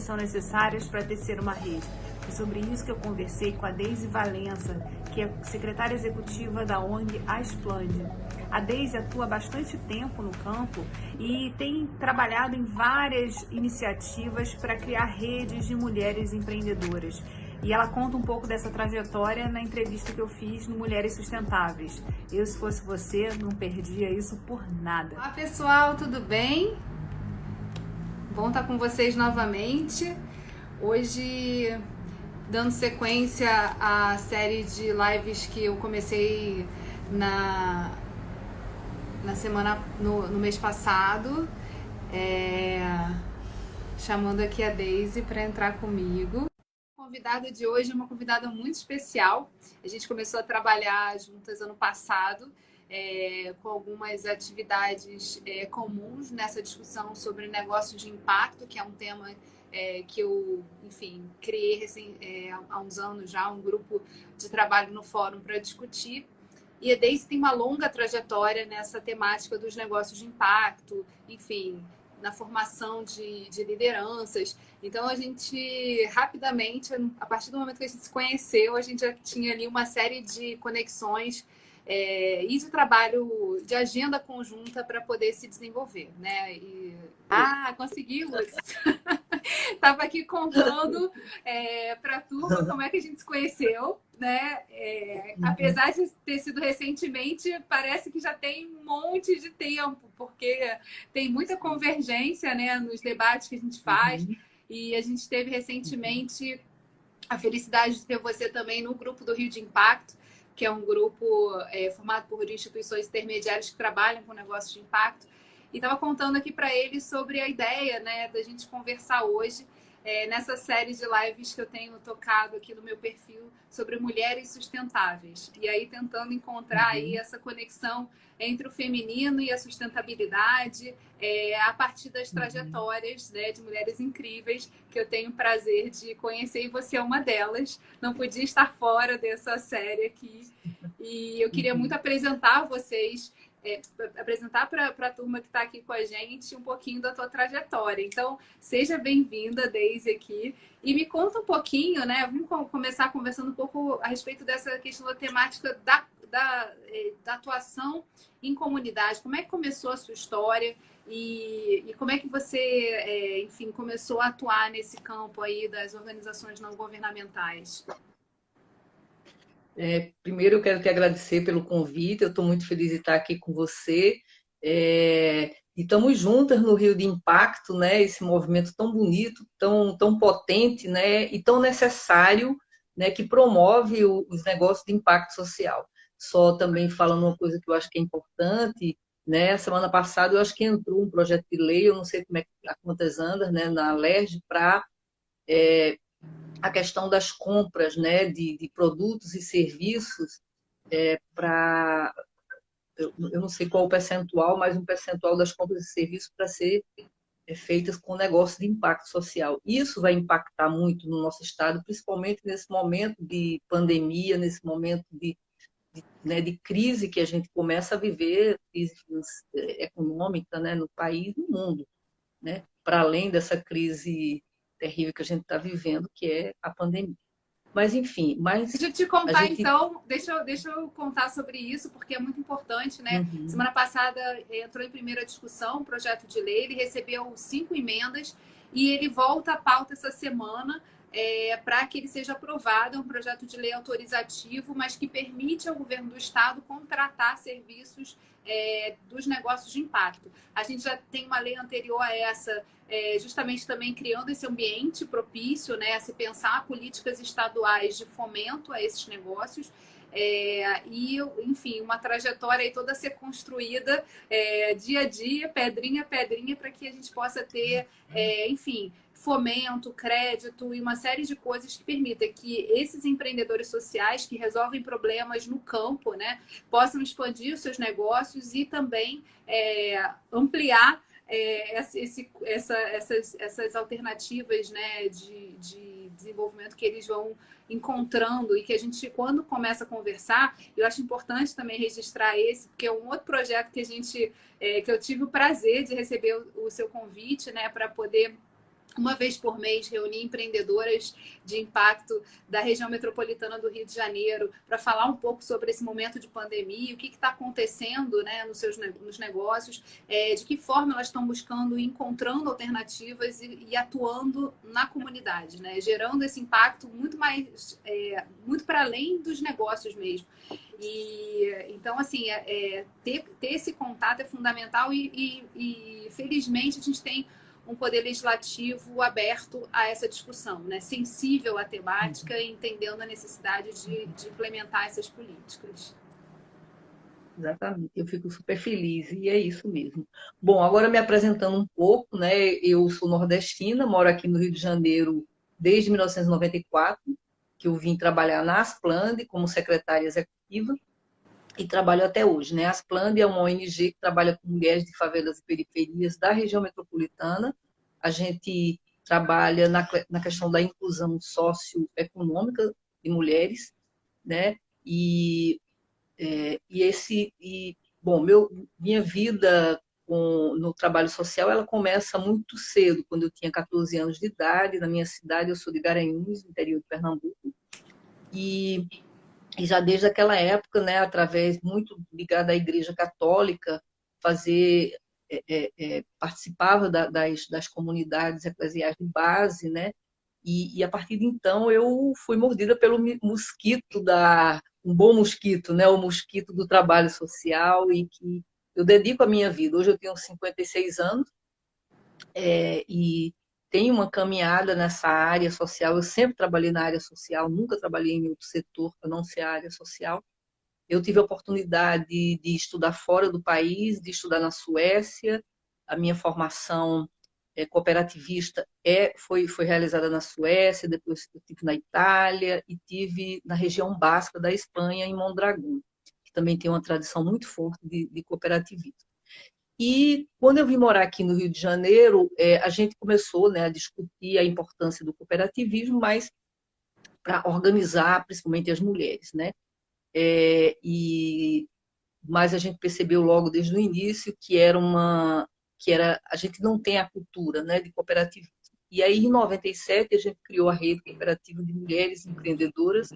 são necessárias para tecer uma rede. É sobre isso que eu conversei com a Deise Valença, que é secretária executiva da ONG A Explande. A Deise atua há bastante tempo no campo e tem trabalhado em várias iniciativas para criar redes de mulheres empreendedoras. E ela conta um pouco dessa trajetória na entrevista que eu fiz no Mulheres Sustentáveis. Eu, se fosse você, não perdia isso por nada. Olá pessoal, tudo bem? Bom estar com vocês novamente. Hoje, dando sequência à série de lives que eu comecei no mês passado, chamando aqui a Deise para entrar comigo. A convidada de hoje é uma convidada muito especial. A gente começou a trabalhar juntas ano passado, com algumas atividades comuns nessa discussão sobre negócios de impacto, que é um tema que eu, enfim, criei há uns anos já, um grupo de trabalho no fórum para discutir. E a Deise tem uma longa trajetória nessa temática dos negócios de impacto, enfim, na formação de lideranças. Então, a gente, rapidamente, a partir do momento que a gente se conheceu, a gente já tinha ali uma série de conexões e de trabalho, de agenda conjunta para poder se desenvolver, né? Conseguimos! Estava aqui contando para a turma como é que a gente se conheceu, né? Apesar de ter sido recentemente, parece que já tem um monte de tempo, porque tem muita convergência, né, nos debates que a gente faz. E a gente teve recentemente a felicidade de ter você também no grupo do Rio de Impacto, que é um grupo formado por instituições intermediárias que trabalham com negócios de impacto. E estava contando aqui para eles sobre a ideia, né, da gente conversar hoje nessa série de lives que eu tenho tocado aqui no meu perfil sobre mulheres sustentáveis. E aí tentando encontrar aí essa conexão entre o feminino e a sustentabilidade a partir das trajetórias, né, de mulheres incríveis que eu tenho o prazer de conhecer, e você é uma delas. Não podia estar fora dessa série aqui. E eu queria muito apresentar vocês, apresentar para a turma que está aqui com a gente um pouquinho da tua trajetória. Então, seja bem-vinda, Deise, aqui. E me conta um pouquinho, né? Vamos começar conversando um pouco a respeito dessa questão da temática da atuação em comunidade. Como é que começou a sua história e como é que você, enfim, começou a atuar nesse campo aí das organizações não governamentais? Primeiro, eu quero te agradecer pelo convite. Eu estou muito feliz de estar aqui com você. E estamos juntas no Rio de Impacto, né? Esse movimento tão bonito, tão potente, né? E tão necessário, né? Que promove os negócios de impacto social. Só também falando uma coisa que eu acho que é importante, né? Semana passada eu acho que entrou um projeto de lei, eu não sei como a quantas andas, né? Na LERJ, para a questão das compras, né, de produtos e serviços para, eu não sei qual o percentual, mas um percentual das compras e serviços para ser feitas com negócio de impacto social. Isso vai impactar muito no nosso estado, principalmente nesse momento de pandemia, nesse momento né, de crise que a gente começa a viver, crise econômica, né, no país e no mundo, né, para além dessa crise terrível que a gente está vivendo, que é a pandemia. Mas, enfim... Deixa eu te contar, então, deixa eu contar sobre isso, porque é muito importante, né? Semana passada entrou em primeira discussão um projeto de lei, ele recebeu 5 emendas e ele volta à pauta essa semana para que ele seja aprovado. É um projeto de lei autorizativo, mas que permite ao governo do estado contratar serviços dos negócios de impacto. A gente já tem uma lei anterior a essa, justamente também criando esse ambiente propício, né, a se pensar políticas estaduais de fomento a esses negócios. E, enfim, uma trajetória aí toda a ser construída dia a dia, pedrinha a pedrinha, para que a gente possa ter, enfim, fomento, crédito e uma série de coisas que permitam que esses empreendedores sociais que resolvem problemas no campo, né, possam expandir os seus negócios e também ampliar essas alternativas, né, de desenvolvimento que eles vão encontrando, e que a gente, quando começa a conversar, eu acho importante também registrar esse, porque é um outro projeto que a gente, que eu tive o prazer de receber o seu convite, né, para poder uma vez por mês, reunir empreendedoras de impacto da região metropolitana do Rio de Janeiro para falar um pouco sobre esse momento de pandemia, o que está acontecendo, né, nos negócios, de que forma elas estão buscando, encontrando alternativas e atuando na comunidade, né, gerando esse impacto muito mais, muito para além dos negócios mesmo. E então, assim, ter esse contato é fundamental e felizmente a gente tem um poder legislativo aberto a essa discussão, né? Sensível à temática e entendendo a necessidade de implementar essas políticas. Exatamente, eu fico super feliz, e é isso mesmo. Bom, agora me apresentando um pouco, né? Eu sou nordestina, moro aqui no Rio de Janeiro desde 1994, que eu vim trabalhar na Asplande como secretária executiva, e trabalho até hoje, né? A Asplande é uma ONG que trabalha com mulheres de favelas e periferias da região metropolitana. A gente trabalha na questão da inclusão socioeconômica de mulheres, né? Bom, minha vida no trabalho social, ela começa muito cedo, quando eu tinha 14 anos de idade, na minha cidade, eu sou de Garanhuns, interior de Pernambuco, e já desde aquela época, né, através muito ligada à Igreja Católica, participava das comunidades eclesiais de base, né, e a partir de então eu fui mordida pelo mosquito um bom mosquito, né, o mosquito do trabalho social, e que eu dedico a minha vida. Hoje eu tenho 56 anos, e tenho uma caminhada nessa área social. Eu sempre trabalhei na área social, nunca trabalhei em outro setor a não ser a área social. Eu tive a oportunidade de estudar fora do país, de estudar na Suécia. A minha formação cooperativista foi realizada na Suécia, depois eu tive na Itália e tive na região basca da Espanha, em Mondragón, que também tem uma tradição muito forte de cooperativismo. E quando eu vim morar aqui no Rio de Janeiro, a gente começou, né, a discutir a importância do cooperativismo, mas para organizar principalmente as mulheres, né? Mas a gente percebeu logo desde o início que a gente não tem a cultura, né, de cooperativismo. E aí, em 97, a gente criou a Rede Cooperativa de Mulheres Empreendedoras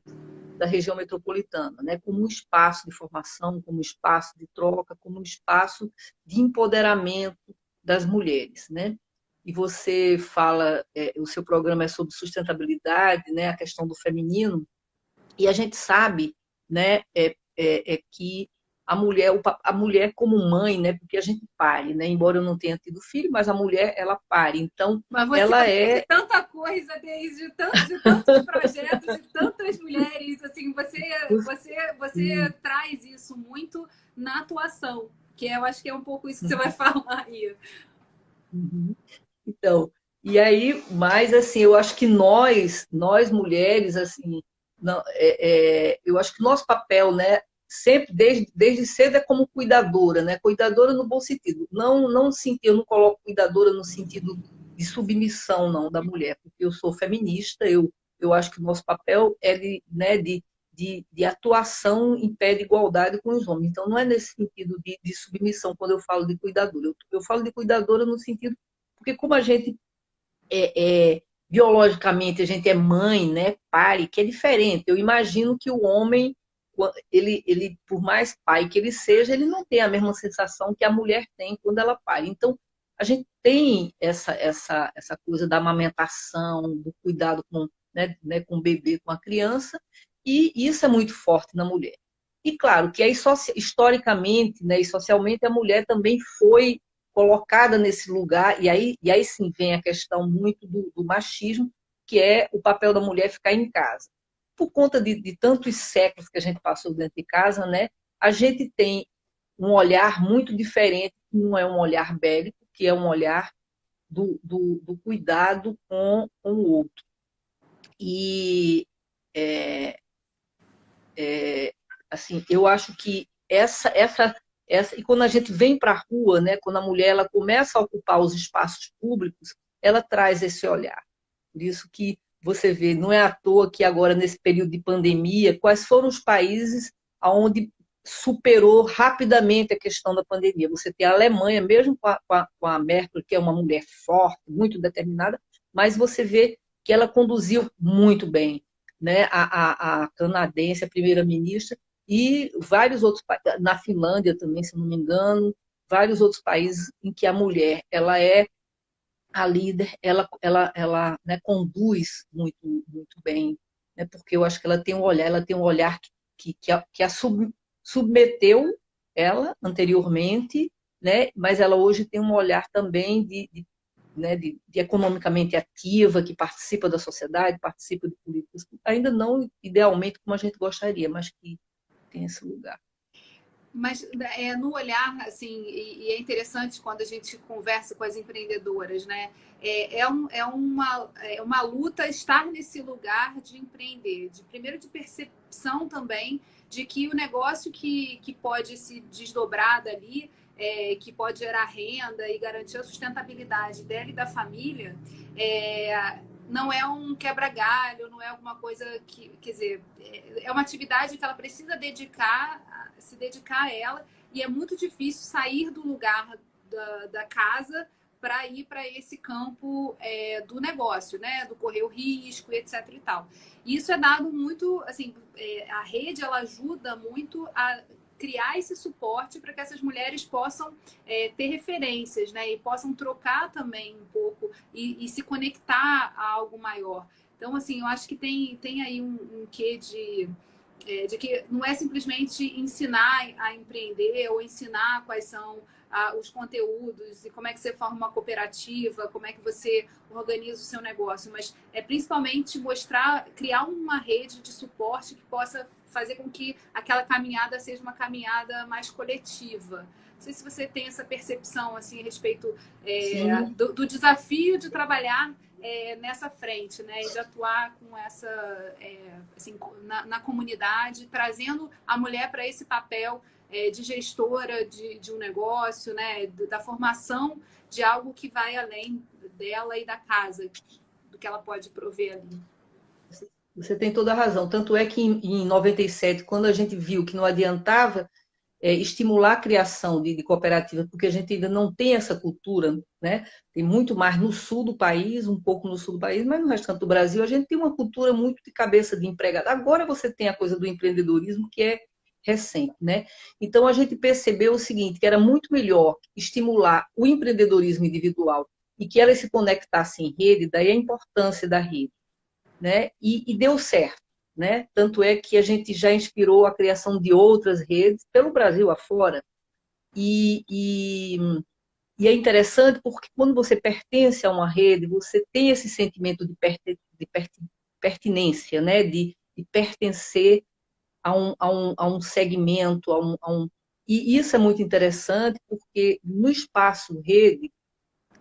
da região metropolitana, né, como um espaço de formação, como um espaço de troca, como um espaço de empoderamento das mulheres, né? E você fala, o seu programa é sobre sustentabilidade, né, a questão do feminino, e a gente sabe, né, que a mulher como mãe, né, porque a gente pare, né, embora eu não tenha tido filho, mas a mulher, ela pare, então mas você ela fez tanta coisa, de tantos projetos, de tantas mulheres, assim, você traz isso muito na atuação, que eu acho que é um pouco isso que você vai falar aí. Então, e aí, mas assim, eu acho que nós mulheres, assim, não, eu acho que nosso papel, né, sempre, desde cedo, é como cuidadora, né, cuidadora no bom sentido. Eu não coloco cuidadora no sentido de submissão, não, da mulher, porque eu sou feminista, eu acho que o nosso papel é de atuação em pé de igualdade com os homens. Então, não é nesse sentido de submissão quando eu falo de cuidadora. Eu falo de cuidadora no sentido, porque como a gente biologicamente a gente é mãe, né, pai, que é diferente. Eu imagino que o homem, ele por mais pai que ele seja, ele não tem a mesma sensação que a mulher tem quando ela pare. Então, a gente tem essa coisa da amamentação, do cuidado com o bebê, com a criança, e isso é muito forte na mulher. E claro que aí, historicamente, né, e socialmente, a mulher também foi colocada nesse lugar, e aí sim vem a questão muito do machismo, que é o papel da mulher ficar em casa. Por conta de tantos séculos que a gente passou dentro de casa, né, a gente tem um olhar muito diferente, que não é um olhar bélico, que é um olhar do cuidado com o outro. E, assim, eu acho que e quando a gente vem para a rua, né, quando a mulher ela começa a ocupar os espaços públicos, ela traz esse olhar. Por isso que você vê, não é à toa que agora, nesse período de pandemia, quais foram os países onde superou rapidamente a questão da pandemia. Você tem a Alemanha, mesmo com a Merkel, que é uma mulher forte, muito determinada, mas você vê que ela conduziu muito bem, né? A canadense, a primeira-ministra, e vários outros países, na Finlândia também, se não me engano, vários outros países em que a mulher ela é a líder, ela né, conduz muito bem, né? Porque eu acho que ela tem um olhar que a submeteu ela anteriormente, né? Mas ela hoje tem um olhar também né, de economicamente ativa, que participa da sociedade, participa de políticas, ainda não idealmente como a gente gostaria, mas que tem esse lugar. Mas no olhar, assim, e é interessante quando a gente conversa com as empreendedoras, né? É uma luta estar nesse lugar de empreender, primeiro de percepção também de que o negócio que pode se desdobrar dali, que pode gerar renda e garantir a sustentabilidade dela e da família, não é um quebra-galho, não é alguma coisa que, quer dizer, é uma atividade que ela precisa se dedicar a ela, e é muito difícil sair do lugar da casa para ir para esse campo do negócio, né? Do correr o risco, etc. e tal. E isso é dado muito, assim, a rede ela ajuda muito a criar esse suporte para que essas mulheres possam ter referências, né? E possam trocar também um pouco e se conectar a algo maior. Então, assim, eu acho que tem aí um quê de que não é simplesmente ensinar a empreender ou ensinar quais são os conteúdos e como é que você forma uma cooperativa, como é que você organiza o seu negócio, mas é principalmente mostrar, criar uma rede de suporte que possa fazer com que aquela caminhada seja uma caminhada mais coletiva. Não sei se você tem essa percepção assim, a respeito do desafio de trabalhar nessa frente, né? E de atuar com essa, assim, na comunidade, trazendo a mulher para esse papel de gestora de um negócio, né? Da formação de algo que vai além dela e da casa, do que ela pode prover ali. Você tem toda a razão. Tanto é que em 97, quando a gente viu que não adiantava estimular a criação de cooperativas, porque a gente ainda não tem essa cultura, né? Tem muito mais no sul do país, um pouco no sul do país, mas no restante do Brasil a gente tem uma cultura muito de cabeça de empregado. Agora você tem a coisa do empreendedorismo, que é recente, né? Então a gente percebeu o seguinte, que era muito melhor estimular o empreendedorismo individual e que elas se conectassem em rede, daí a importância da rede, né? E deu certo, né? Tanto é que a gente já inspirou a criação de outras redes pelo Brasil afora. E, e, e é interessante porque quando você pertence a uma rede, você tem esse sentimento de pertinência, né? De pertencer a um segmento, e isso é muito interessante porque no espaço rede,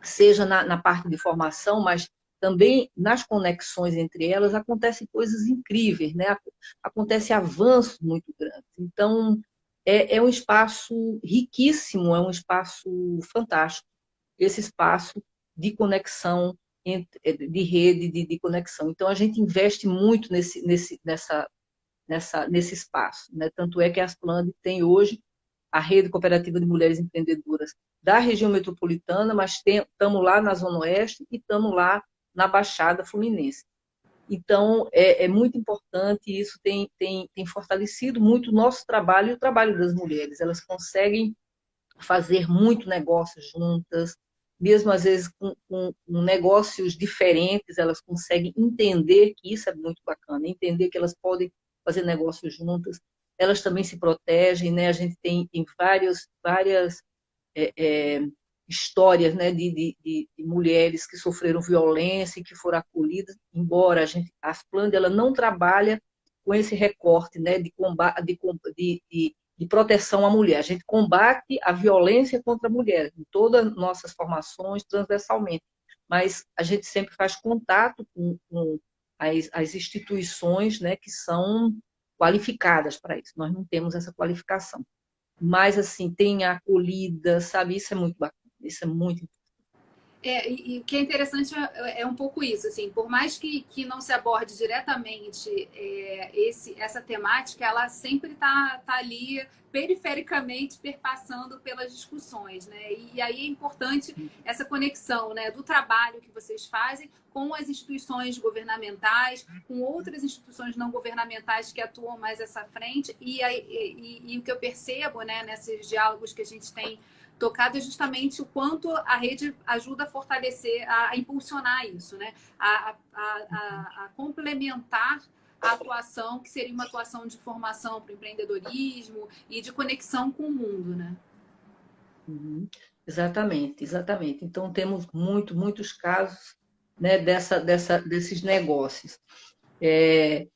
seja na parte de formação, mas também nas conexões entre elas, acontecem coisas incríveis, né? Acontece avanços muito grandes. Então, é um espaço riquíssimo, é um espaço fantástico, esse espaço de conexão, de rede, de conexão. Então, a gente investe muito nesse espaço, né? Tanto é que a Asplande tem hoje a Rede Cooperativa de Mulheres Empreendedoras da região metropolitana, mas estamos lá na Zona Oeste e estamos lá na Baixada Fluminense. Então, é muito importante, e isso tem fortalecido muito o nosso trabalho e o trabalho das mulheres. Elas conseguem fazer muito negócio juntas, mesmo às vezes com negócios diferentes, elas conseguem entender que isso é muito bacana, entender que elas podem fazer negócios juntas. Elas também se protegem, né? A gente tem várias histórias, né, de mulheres que sofreram violência e que foram acolhidas, embora a Asplande ela não trabalha com esse recorte, né, de combate, de proteção à mulher. A gente combate a violência contra a mulher em todas as nossas formações, transversalmente, mas a gente sempre faz contato com as instituições, né, que são qualificadas para isso. Nós não temos essa qualificação. Mas, assim, tem a acolhida, sabe? Isso é muito bacana, isso é muito importante. E o que é interessante é um pouco isso, assim, por mais que não se aborde diretamente essa temática, ela sempre tá ali perifericamente perpassando pelas discussões, né? E aí é importante essa conexão, né, do trabalho que vocês fazem com as instituições governamentais, com outras instituições não governamentais que atuam mais essa frente, e o que eu percebo, né, nesses diálogos que a gente tem tocado é justamente o quanto a rede ajuda a fortalecer, a impulsionar isso, né? A complementar a atuação, que seria uma atuação de formação para o empreendedorismo e de conexão com o mundo, né? Uhum. Exatamente, exatamente. Então, temos muitos casos, né, desses negócios. É,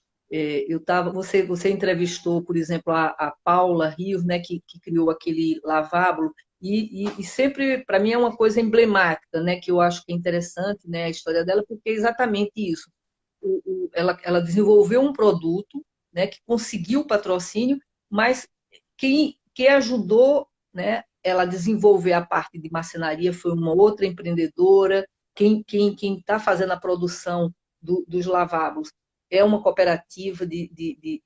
você entrevistou, por exemplo, a Paula Rios, né, que criou aquele lavabo, e sempre, para mim, é uma coisa emblemática, né, que eu acho que é interessante, né, a história dela, porque é exatamente isso. Ela desenvolveu um produto, né, que conseguiu o patrocínio, mas quem ajudou, né, ela a desenvolver a parte de marcenaria foi uma outra empreendedora. Quem está fazendo a produção dos lavabos é uma cooperativa de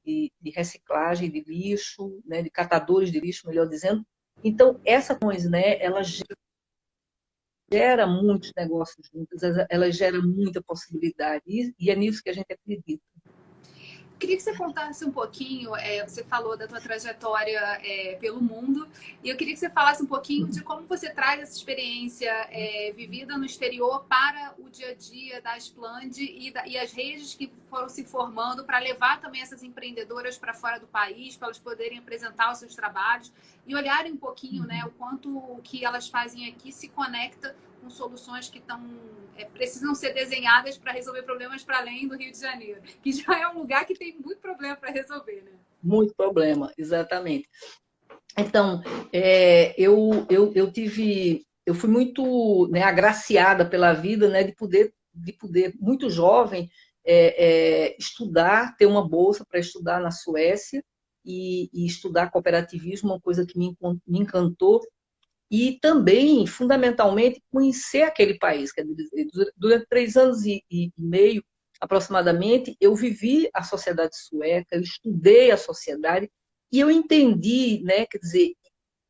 reciclagem de lixo, né, de catadores de lixo, melhor dizendo. Então, essa coisa, né, ela gera muitos negócios juntos, ela gera muita possibilidade, e é nisso que a gente acredita. Queria que você contasse um pouquinho, você falou da tua trajetória pelo mundo, e eu queria que você falasse um pouquinho de como você traz essa experiência vivida no exterior para o dia a dia da Asplund e as redes que foram se formando para levar também essas empreendedoras para fora do país, para elas poderem apresentar os seus trabalhos e olharem um pouquinho, né, o quanto o que elas fazem aqui se conecta com soluções que precisam ser desenhadas para resolver problemas para além do Rio de Janeiro, que já é um lugar que tem muito problema para resolver, né? Muito problema, exatamente. Então, eu fui muito, né, agraciada pela vida, né, de poder muito jovem, estudar, ter uma bolsa para estudar na Suécia e estudar cooperativismo, uma coisa que me encantou. E também, fundamentalmente, conhecer aquele país. Quer dizer, durante 3 anos e meio, aproximadamente, eu vivi a sociedade sueca, eu estudei a sociedade e eu entendi, né, quer dizer,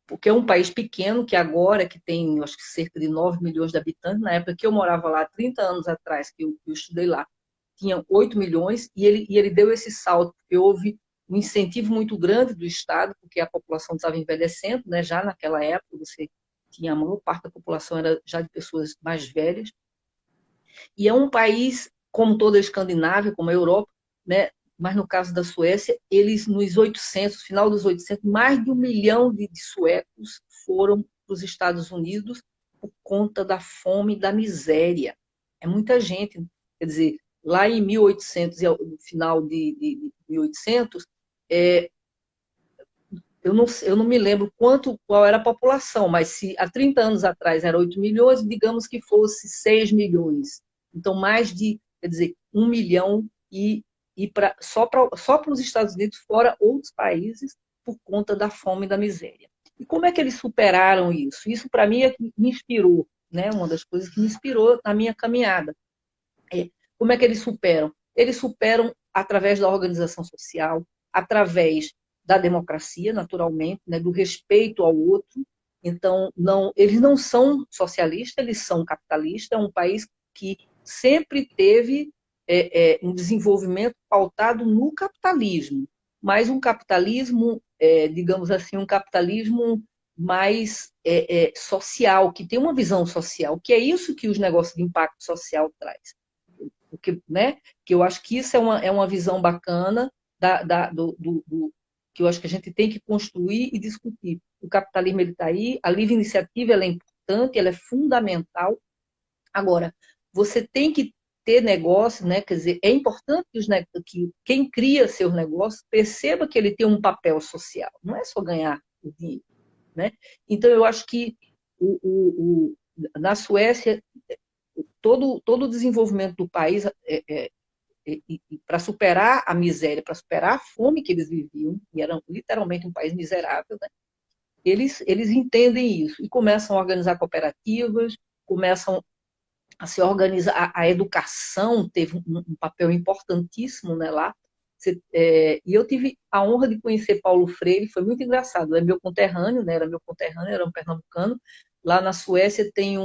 porque é um país pequeno, que agora que tem, acho que cerca de 9 milhões de habitantes, na época que eu morava lá, 30 anos atrás, que eu estudei lá, tinha 8 milhões, e ele deu esse salto, porque houve um incentivo muito grande do Estado, porque a população estava envelhecendo, né? Já naquela época, você tinha a maior parte da população era já de pessoas mais velhas, e é um país, como toda a Escandinávia, como a Europa, né? Mas no caso da Suécia, eles nos 800, final dos 800, mais de 1 milhão de suecos foram para os Estados Unidos por conta da fome e da miséria. É muita gente. Quer dizer, lá em 1800, no final de 1800, eu não me lembro qual era a população, mas se há 30 anos atrás era 8 milhões, digamos que fosse 6 milhões. Então, quer dizer, 1 milhão só para os Estados Unidos, fora outros países, por conta da fome e da miséria. E como é que eles superaram isso? Isso, para mim, é que me inspirou, né? Uma das coisas que me inspirou na minha caminhada. Como é que eles superam? Eles superam através da organização social, através da democracia, naturalmente, né? Do respeito ao outro. Então, eles não são socialistas, eles são capitalistas. É um país que sempre teve um desenvolvimento pautado no capitalismo, mas um capitalismo, digamos assim, um capitalismo mais social, que tem uma visão social, que é isso que os negócios de impacto social traz. Né? Que eu acho que isso é uma visão bacana que eu acho que a gente tem que construir e discutir. O capitalismo está aí, a livre iniciativa ela é importante, ela é fundamental. Agora, você tem que ter negócio, né? Quer dizer, é importante que quem cria seus negócios perceba que ele tem um papel social, não é só ganhar o dinheiro. Né? Então, eu acho que na Suécia, todo o desenvolvimento do país, para superar a miséria, para superar a fome que eles viviam, e eram literalmente um país miserável, né? Eles entendem isso e começam a organizar cooperativas, começam a se organizar. A educação teve um papel importantíssimo, né, lá. E eu tive a honra de conhecer Paulo Freire, foi muito engraçado. É meu conterrâneo, né, era meu conterrâneo, era um pernambucano. Lá na Suécia tem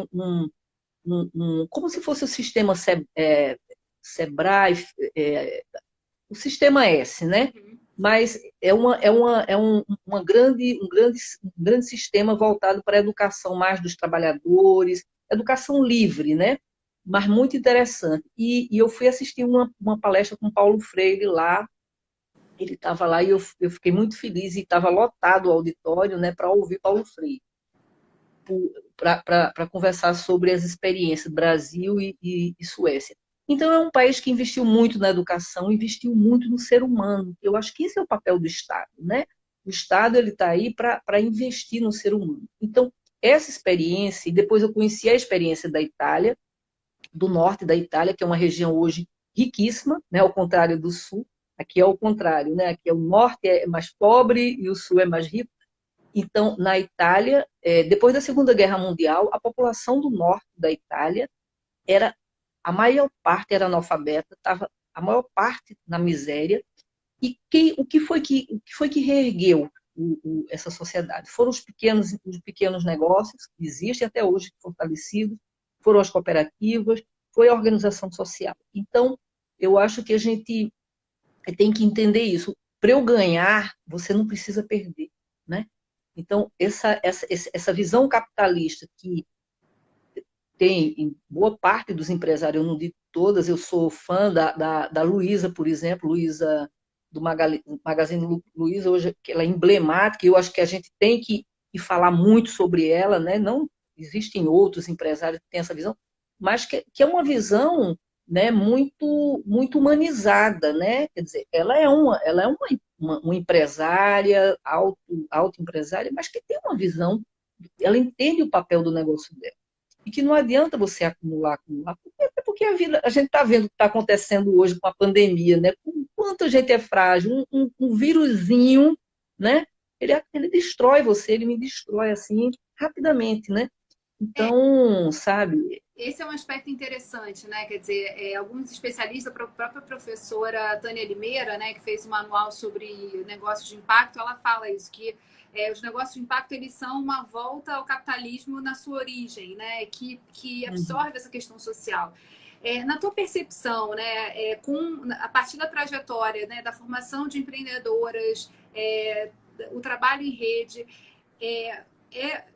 como se fosse o sistema Sebrae, o sistema S, né? Mas um grande sistema voltado para a educação mais dos trabalhadores, educação livre, né? Mas muito interessante. E eu fui assistir uma palestra com Paulo Freire lá, ele estava lá e eu fiquei muito feliz, e estava lotado o auditório, né, para ouvir Paulo Freire, para conversar sobre as experiências Brasil e Suécia. Então, é um país que investiu muito na educação, investiu muito no ser humano. Eu acho que esse é o papel do Estado, né? O Estado está aí para investir no ser humano. Então, essa experiência, e depois eu conheci a experiência da Itália, do norte da Itália, que é uma região hoje riquíssima, né? Ao contrário do sul. Aqui é o contrário, né? Aqui o norte é mais pobre e o sul é mais rico. Então, na Itália, depois da Segunda Guerra Mundial, a população do norte da Itália a maior parte era analfabeta, estava a maior parte na miséria. E o que foi que reergueu essa sociedade? Foram os pequenos negócios, que existem até hoje, fortalecidos, foram as cooperativas, foi a organização social. Então, eu acho que a gente tem que entender isso. Para eu ganhar, você não precisa perder, né? Então, essa visão capitalista que tem em boa parte dos empresários, eu não digo todas, eu sou fã da Luiza, por exemplo, Luiza, do Magazine Luiza, hoje, que ela é emblemática, e eu acho que a gente tem que falar muito sobre ela, né? Não existem outros empresários que têm essa visão, mas que é uma visão, né, muito humanizada, né? Quer dizer, ela é uma empresária, autoempresária, mas que tem uma visão, ela entende o papel do negócio dela. E que não adianta você acumular, até porque a gente está vendo o que está acontecendo hoje com a pandemia, né? Quanto a gente é frágil, um vírusinho, né? Ele destrói você, ele me destrói assim rapidamente, né? Então, sabe? Esse é um aspecto interessante, né? Quer dizer, alguns especialistas, a própria professora Tânia Limeira, né, que fez um manual sobre negócios de impacto, ela fala isso, que os negócios de impacto, eles são uma volta ao capitalismo na sua origem, né? Que absorve essa questão social. Na tua percepção, né, a partir da trajetória, né, da formação de empreendedoras, o trabalho em rede,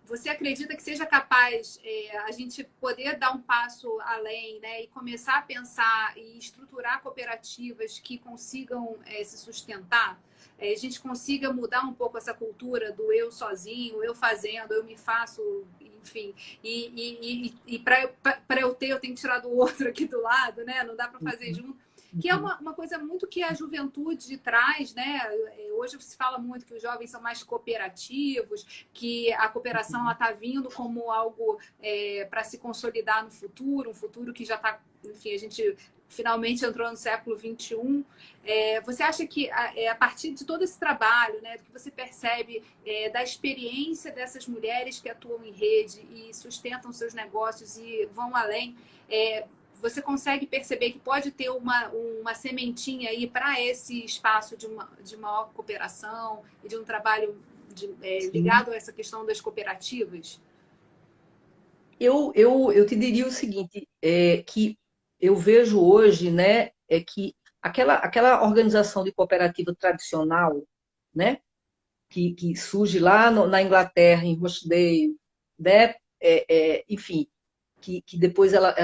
você acredita que seja capaz a gente poder dar um passo além, né, e começar a pensar e estruturar cooperativas que consigam se sustentar? A gente consiga mudar um pouco essa cultura do eu sozinho, eu fazendo, eu me faço, enfim, e para eu ter, eu tenho que tirar do outro aqui do lado, né? Não dá para fazer junto. Que é uma coisa muito que a juventude traz, né? Hoje se fala muito que os jovens são mais cooperativos, que a cooperação está vindo como algo para se consolidar no futuro, um futuro que já está, enfim, a gente finalmente entrou no século XXI. Você acha que a partir de todo esse trabalho, né, do que você percebe da experiência dessas mulheres que atuam em rede e sustentam seus negócios e vão além, você consegue perceber que pode ter uma sementinha aí para esse espaço de maior cooperação e de um trabalho ligado a essa questão das cooperativas? Eu te diria o seguinte, que eu vejo hoje, né, que aquela organização de cooperativa tradicional, né, que surge lá na Inglaterra, em Rochdale, né, enfim, que depois ela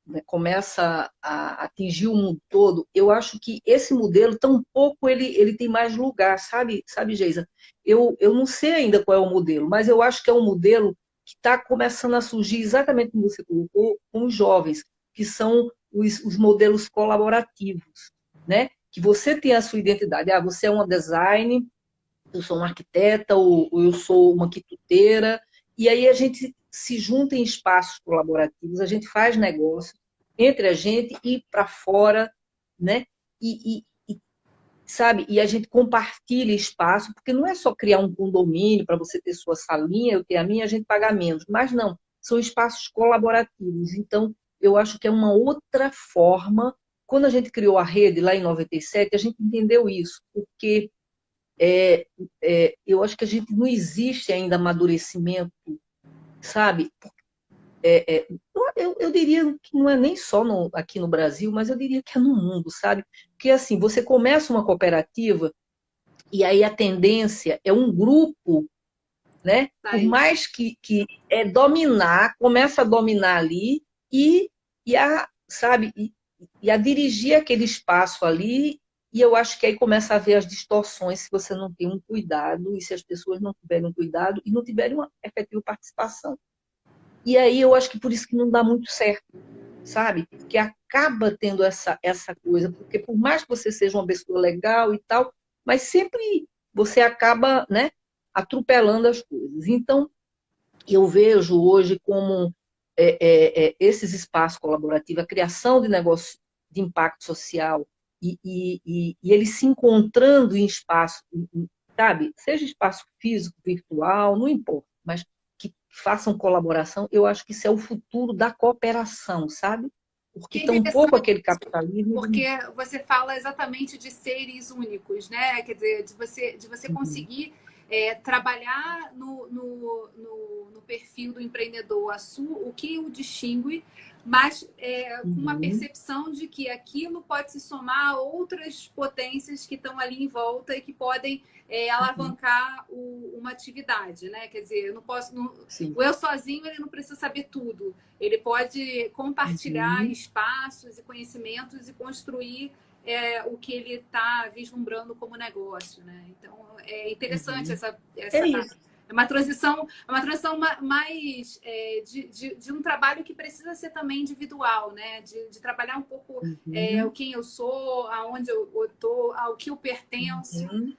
né, começa a atingir o mundo todo. Eu acho que esse modelo, tampouco ele tem mais lugar, sabe, Geisa? Eu não sei ainda qual é o modelo, mas eu acho que é um modelo que está começando a surgir exatamente como você colocou, com os jovens, que são os modelos colaborativos, né? Que você tem a sua identidade. Você é uma design, eu sou uma arquiteta, ou eu sou uma quituteira, e aí a gente se junta em espaços colaborativos, a gente faz negócio entre a gente e para fora, né? Sabe? E a gente compartilha espaço, porque não é só criar um condomínio para você ter sua salinha, eu ter a minha, a gente pagar menos, mas não, são espaços colaborativos. Então, eu acho que é uma outra forma. Quando a gente criou a rede lá em 97, a gente entendeu isso, porque eu acho que a gente não existe ainda amadurecimento, sabe? Eu diria que não é nem só aqui no Brasil, mas eu diria que é no mundo, sabe? Porque assim, você começa uma cooperativa e aí a tendência é um grupo, né? Por Thaís. mais que dominar, começa a dominar ali sabe, e a dirigir aquele espaço ali, e eu acho que aí começa a haver as distorções se você não tem um cuidado, e se as pessoas não tiverem um cuidado e não tiverem uma efetiva participação. E aí eu acho que por isso que não dá muito certo, sabe? Que acaba tendo essa coisa, porque por mais que você seja uma pessoa legal e tal, mas sempre você acaba, né, atropelando as coisas. Então, eu vejo hoje como esses espaços colaborativos, a criação de negócios de impacto social e eles se encontrando em espaço, sabe? Seja espaço físico, virtual, não importa, mas que façam colaboração, eu acho que isso é o futuro da cooperação, sabe? Que Porque é tampouco interessante, aquele capitalismo. porque você fala exatamente de seres únicos, né? Quer dizer, de você Uhum, conseguir trabalhar no perfil do empreendedor o que o distingue, mas com uma uhum, percepção de que aquilo pode se somar a outras potências que estão ali em volta e que podem uhum, alavancar uma atividade, né? Quer dizer, eu não posso, sim. o eu sozinho ele não precisa saber tudo. Ele pode compartilhar Uhum, espaços e conhecimentos e construir o que ele está vislumbrando como negócio, né? Então é interessante uhum. essa É isso. é uma transição mais de um trabalho que precisa ser também individual, né? De trabalhar um pouco o Uhum, quem eu sou, aonde eu estou, ao que eu pertenço. uhum.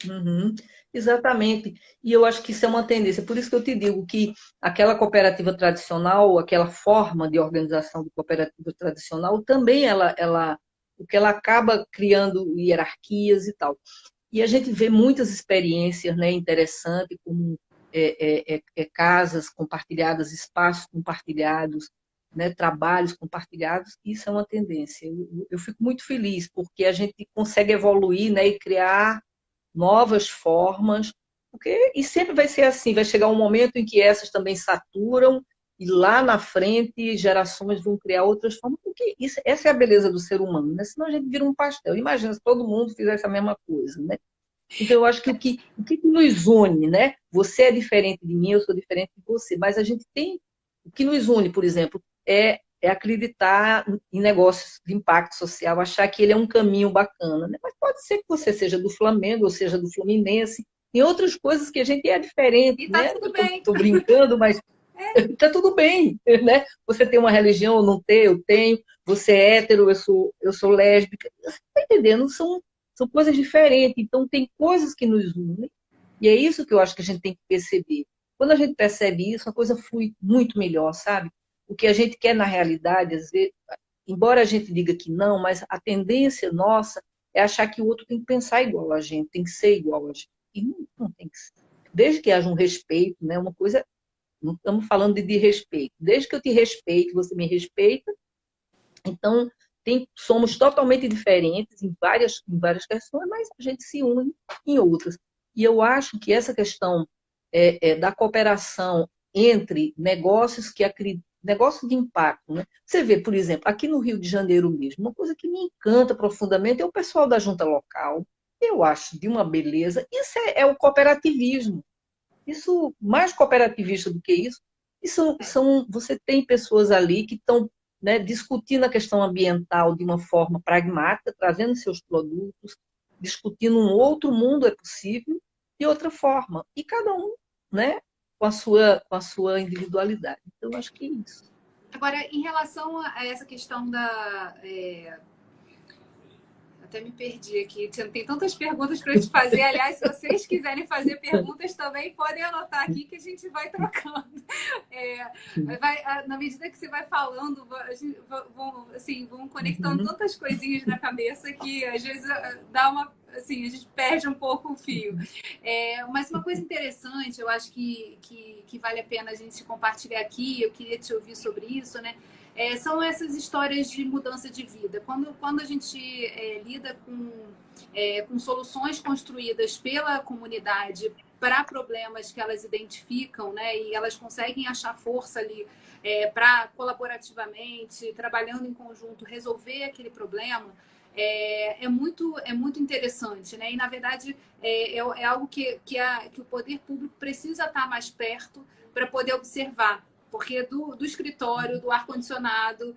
Uhum, exatamente. E eu acho que isso é uma tendência. Por isso que eu te digo que aquela cooperativa tradicional, aquela forma de organização de cooperativa tradicional, também porque ela acaba criando hierarquias e tal. E a gente vê muitas experiências, né, interessantes, como casas compartilhadas, espaços compartilhados, né, trabalhos compartilhados. Isso é uma tendência. Eu fico muito feliz porque a gente consegue evoluir, né, e criar novas formas, e sempre vai ser assim, vai chegar um momento em que essas também saturam, e lá na frente gerações vão criar outras formas, porque essa é a beleza do ser humano, né? Senão a gente vira um pastel. Imagina se todo mundo fizesse a mesma coisa, né? Então eu acho que o que nos une, né? Você é diferente de mim, eu sou diferente de você, mas a gente tem o que nos une, por exemplo, é acreditar em negócios de impacto social, achar que ele é um caminho bacana, né? Mas pode ser que você seja do Flamengo, ou seja do Fluminense, tem outras coisas que a gente é diferente, E tá né? Eu tudo bem. estou brincando, mas está tudo bem, né? Você tem uma religião, eu não tenho, eu tenho. Você é hétero, eu sou lésbica. Você está entendendo? São coisas diferentes. Então, tem coisas que nos unem. E é isso que eu acho que a gente tem que perceber. Quando a gente percebe isso, a coisa flui muito melhor, sabe? O que a gente quer na realidade, às vezes, embora a gente diga que não, mas a tendência nossa é achar que o outro tem que pensar igual a gente, tem que ser igual a gente. E não tem que ser. Desde que haja um respeito, né? Uma coisa, não estamos falando de respeito. Desde que eu te respeito, você me respeita, então somos totalmente diferentes em várias questões, mas a gente se une em outras. E eu acho que essa questão da cooperação entre negócios de impacto, né? Você vê, por exemplo, aqui no Rio de Janeiro mesmo, uma coisa que me encanta profundamente é o pessoal da junta local. Eu acho de uma beleza. Isso é o cooperativismo. Isso, mais cooperativista do que isso você tem pessoas ali que estão, né, discutindo a questão ambiental de uma forma pragmática, trazendo seus produtos, discutindo um outro mundo é possível de outra forma. E cada um, né, com a sua individualidade. Então, eu acho que é isso. Agora, em relação a essa questão até me perdi aqui. Tem tantas perguntas para eu te fazer. Aliás, se vocês quiserem fazer perguntas também, podem anotar aqui que a gente vai trocando. Na medida que você vai falando, a gente, vão conectando Uhum, tantas coisinhas na cabeça que às vezes assim, a gente perde um pouco o fio. Mas uma coisa interessante, eu acho que vale a pena a gente compartilhar aqui, eu queria te ouvir sobre isso, né? São essas histórias de mudança de vida. Quando a gente lida com soluções construídas pela comunidade para problemas que elas identificam, né? E elas conseguem achar força ali para colaborativamente, trabalhando em conjunto, resolver aquele problema, muito interessante, né? E, na verdade, é algo que o poder público precisa estar mais perto para poder observar. Porque do escritório, do ar-condicionado,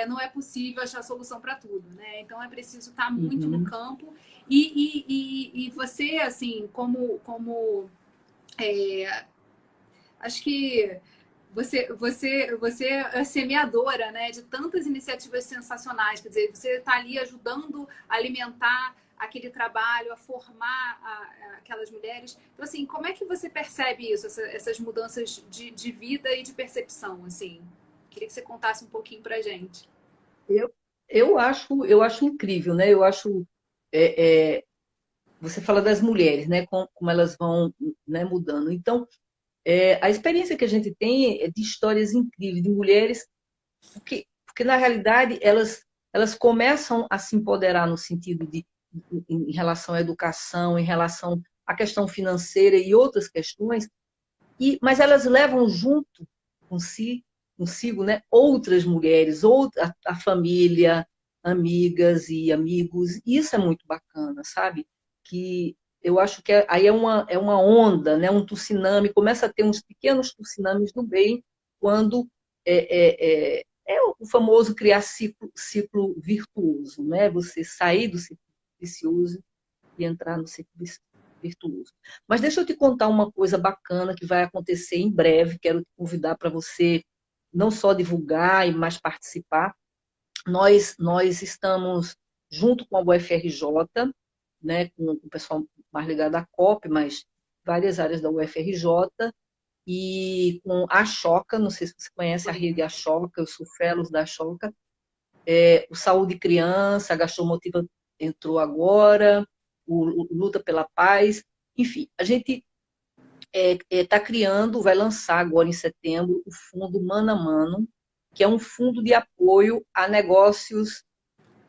não é possível achar solução para tudo, né? Então, é preciso estar muito no campo. E você, assim, acho que você é semeadora, né, de tantas iniciativas sensacionais. Quer dizer, você está ali ajudando a alimentar aquele trabalho, a formar aquelas mulheres. Então, assim, como é que você percebe isso, essas mudanças de vida e de percepção? Assim, queria que você contasse um pouquinho para a gente. Eu, eu acho incrível, né? Eu acho. é, é, Você fala das mulheres, né? Como elas vão, né, mudando. Então, a experiência que a gente tem é de histórias incríveis, de mulheres, porque na realidade elas começam a se empoderar no sentido de, em relação à educação, em relação à questão financeira e outras questões, mas elas levam junto consigo, né, outras mulheres, a família, amigas e amigos. E isso é muito bacana, sabe? Que eu acho que aí é uma onda, né, um tsunami, começa a ter uns pequenos tsunamis do bem quando é o famoso criar ciclo virtuoso, né? Você sair do ciclo vicioso e entrar no ciclo virtuoso. Mas deixa eu te contar uma coisa bacana que vai acontecer em breve. Quero te convidar para você não só divulgar, mas participar. Nós estamos junto com a UFRJ, né, com o pessoal mais ligado à COP, mas várias áreas da UFRJ, e com a Choca, não sei se você conhece a rede Choca, eu sou fellows da Choca, o Saúde Criança, a Gastromotiva entrou agora, o Luta pela Paz, enfim, a gente está criando, vai lançar agora em setembro, o Fundo Mano a Mano, que é um fundo de apoio a negócios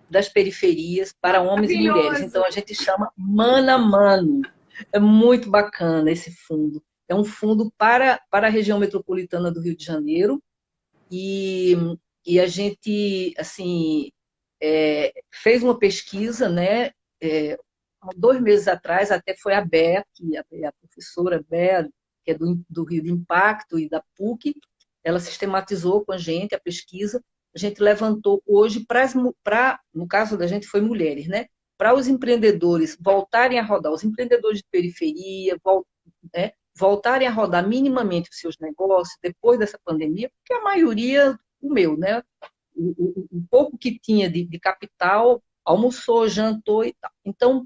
das periferias para homens e mulheres. Maravilhoso! Então, a gente chama Mano a Mano. É muito bacana esse fundo. É um fundo para a região metropolitana do Rio de Janeiro, e, e a gente, assim, fez uma pesquisa, né? Há 2 meses atrás, até foi a Bea, a professora Bea, que é do Rio de Impacto e da PUC, ela sistematizou com a gente a pesquisa. A gente levantou hoje, no caso da gente foi mulheres, né? Para os empreendedores voltarem a rodar, os empreendedores de periferia, né, voltarem a rodar minimamente os seus negócios depois dessa pandemia, porque a maioria, o meu, né? O pouco que tinha de capital, almoçou, jantou e tal. Então,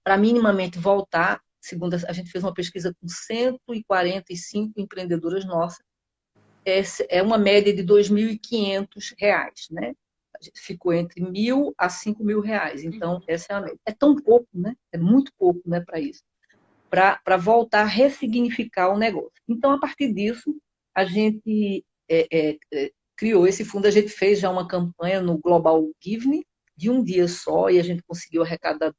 para minimamente voltar, segundo a gente fez uma pesquisa com 145 empreendedoras nossas, é uma média de R$ 2.500, né? A gente ficou entre R$ 1.000 a R$ 5.000. Então, essa é a média. É tão pouco, né? É muito pouco, né, para isso. Para voltar a ressignificar o negócio. Então, a partir disso, a gente criou esse fundo, a gente fez já uma campanha no Global Giving, de um dia só, e a gente conseguiu arrecadar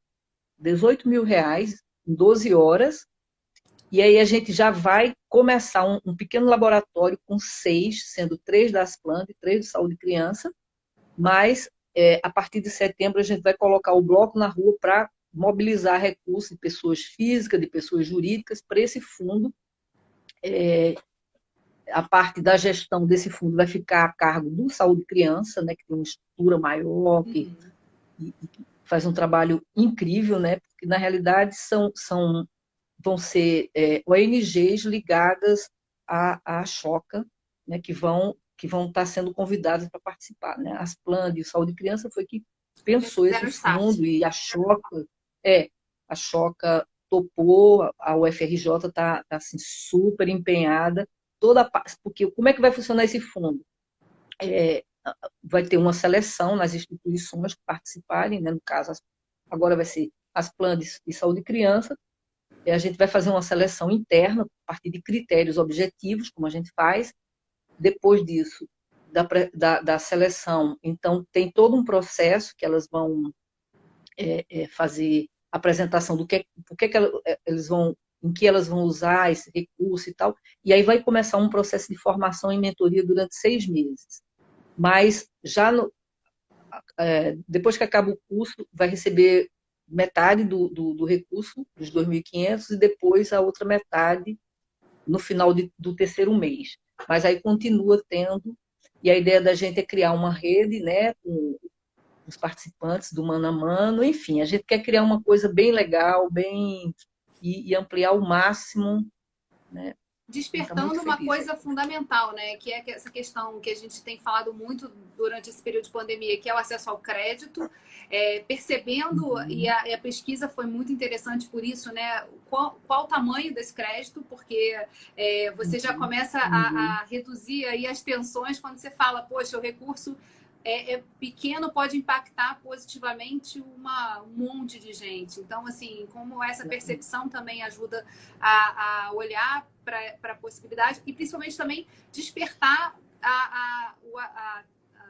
R$ 18.000 em 12 horas, e aí a gente já vai começar um pequeno laboratório com 6, sendo 3 da Asplan e 3 do Saúde Criança, mas a partir de setembro a gente vai colocar o bloco na rua para mobilizar recursos de pessoas físicas, de pessoas jurídicas, para esse fundo. A parte da gestão desse fundo vai ficar a cargo do Saúde Criança, né, que tem uma estrutura maior, que faz um trabalho incrível, né, porque na realidade vão ser ONGs ligadas à Choca, né, que vão estar sendo convidadas para participar, né? As Plan e o Saúde Criança foi que pensou esse fundo, e a Choca topou, a UFRJ está assim, super empenhada, porque como é que vai funcionar esse fundo? Vai ter uma seleção nas instituições que participarem, né? No caso, agora vai ser as planos de saúde de criança, a gente vai fazer uma seleção interna, a partir de critérios objetivos, como a gente faz. Depois disso, da seleção, então, tem todo um processo que elas vão fazer a apresentação do que eles vão, em que elas vão usar esse recurso e tal, e aí vai começar um processo de formação e mentoria durante 6 meses. Mas já depois que acaba o curso, vai receber metade do recurso, dos 2.500, e depois a outra metade no final do terceiro mês. Mas aí continua tendo, e a ideia da gente é criar uma rede, né, com os participantes do mano a mano, enfim, a gente quer criar uma coisa bem legal, e ampliar ao máximo, né? Despertando uma coisa fundamental, né? Que é essa questão que a gente tem falado muito durante esse período de pandemia, que é o acesso ao crédito, percebendo, e a pesquisa foi muito interessante por isso, né? Qual o tamanho desse crédito, porque você já começa a reduzir aí as tensões quando você fala, poxa, o recurso pequeno pode impactar positivamente um monte de gente. Então, assim, como essa percepção também ajuda a olhar para a possibilidade e principalmente também despertar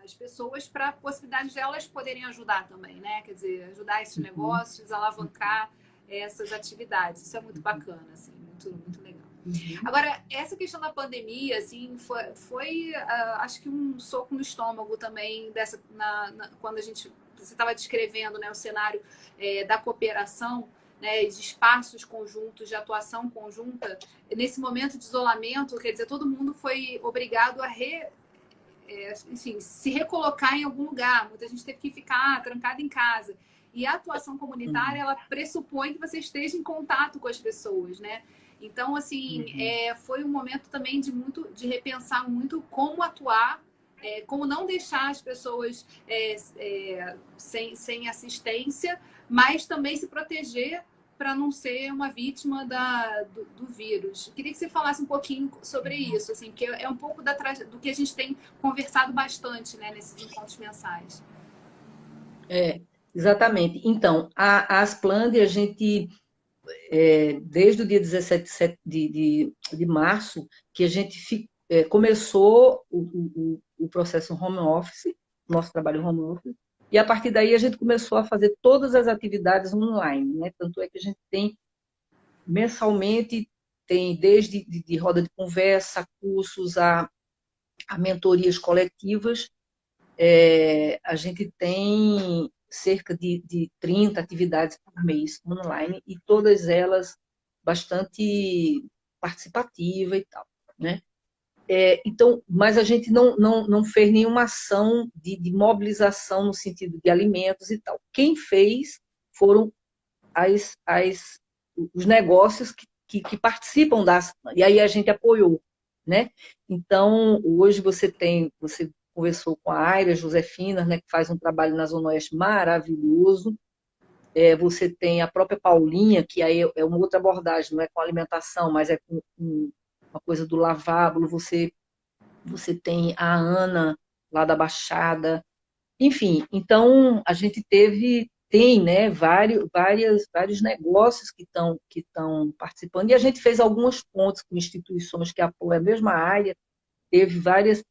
as pessoas para a possibilidade de elas poderem ajudar também, né? Quer dizer, ajudar esses negócios, alavancar essas atividades. Isso é muito bacana, assim, muito, muito legal. Agora, essa questão da pandemia, assim, foi acho que um soco no estômago também, quando você estava descrevendo, né, o cenário da cooperação, né, de espaços conjuntos, de atuação conjunta. Nesse momento de isolamento, quer dizer, todo mundo foi obrigado a se recolocar em algum lugar. Muita gente teve que ficar trancada em casa. E a atuação comunitária, ela pressupõe que você esteja em contato com as pessoas, né? Então, assim, foi um momento também de repensar muito como atuar, como não deixar as pessoas sem assistência, mas também se proteger para não ser uma vítima do vírus. Queria que você falasse um pouquinho sobre isso, assim, que é um pouco do que a gente tem conversado bastante, né, nesses encontros mensais. Exatamente. Então, a Aspland, a gente... desde o dia 17 de março, que a gente começou o processo home office, nosso trabalho home office, e a partir daí a gente começou a fazer todas as atividades online, né? Tanto é que a gente tem mensalmente, tem desde de roda de conversa, cursos, a mentorias coletivas, a gente tem cerca de 30 atividades por mês online, e todas elas bastante participativa e tal, né? Então, mas a gente não fez nenhuma ação de mobilização no sentido de alimentos e tal. Quem fez foram os negócios que participam e aí a gente apoiou, né? Então, hoje você conversou com a Aira Josefina, né, que faz um trabalho na Zona Oeste maravilhoso. Você tem a própria Paulinha, que aí é uma outra abordagem, não é com alimentação, mas é com uma coisa do lavabo. Você tem a Ana, lá da Baixada. Enfim, então a gente tem, né, vários negócios que estão participando, e a gente fez algumas pontes com instituições que apoiam a mesma área. Teve várias,